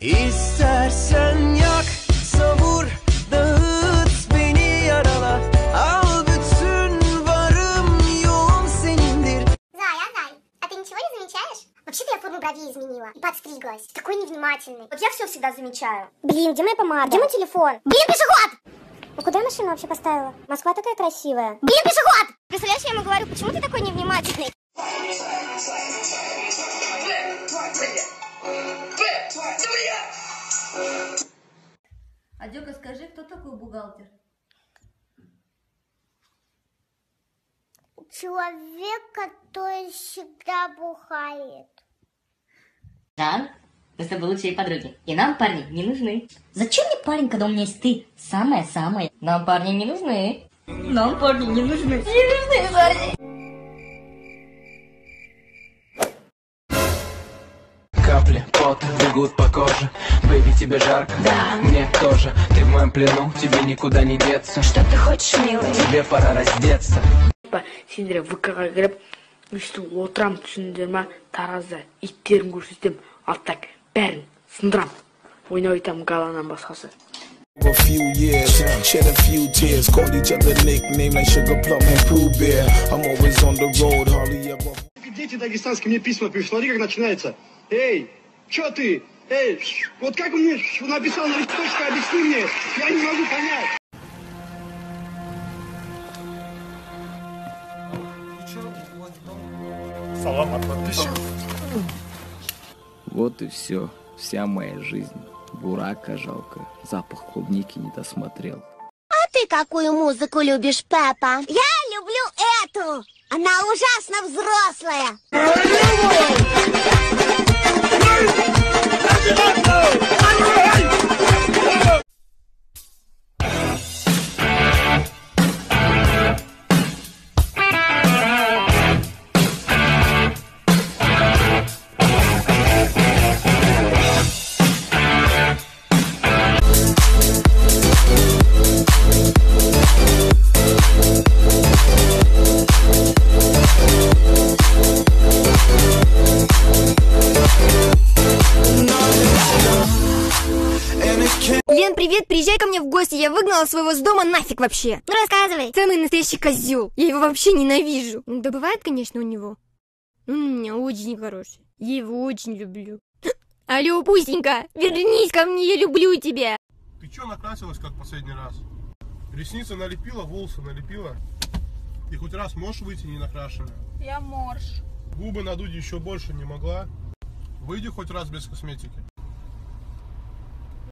İstersen yak, savur, dağıt, beni yarala. Al bütün varım yoğum senindir. Зай, а ты ничего не замечаешь? Вообще-то я форму бровей изменила и подстриглась. Такой невнимательный. Вот я все всегда замечаю. Блин, где моя помада? Где мой телефон? Блин, пешеход! Ну куда я машину вообще поставила? Москва такая красивая. Блин, пешеход! Представляешь, я ему говорю, почему ты такой невнимательный? Адёка, скажи, кто такой бухгалтер? Человек, который всегда бухает. Жан, мы с тобой лучшие подруги, и нам парни не нужны. Зачем мне парень, когда у меня есть ты? Самая-самая. Нам парни не нужны. Нам парни не нужны. Не нужны парни. Капли пота бегут по коже. Бэйби, тебе жарко? Да. Мне тоже. Ты в моем плену, тебе никуда не деться. Что ты хочешь, милый? Тебе пора раздеться. Сендер ВК-га кіріп, өйстіп отырам түсіндер ма, таразда иттерін көрсетем, алтак бәрін сындырам. Ойнап айтам галанан басқасы. A few years, shed a few tears, called each other nickname like Sugar Plum and Pooh Bear. I'm always on the road, hardly ever. Дети дагестанские мне письма пишут, смотри, как начинается. Эй, чё ты? Эй, вот как он мне написал на листочке, объясни мне, я не могу понять. Салам от подписчиков. Вот и все, вся моя жизнь. Бурака жалко, запах клубники не досмотрел. А ты какую музыку любишь, Пеппа? Я люблю эту. Она ужасно взрослая. Лен, привет, приезжай ко мне в гости, я выгнала своего с дома нафиг вообще. Ну рассказывай. Самый настоящий козел, я его вообще ненавижу. Да бывает, конечно, у него. Он у меня очень хороший, я его очень люблю. Алло, Пусенька, вернись ко мне, я люблю тебя. Ты чё накрасилась, как последний раз? Ресницы налепила, волосы налепила? И хоть раз можешь выйти не накрашенная? Я морж. Губы надуть еще больше не могла? Выйди хоть раз без косметики.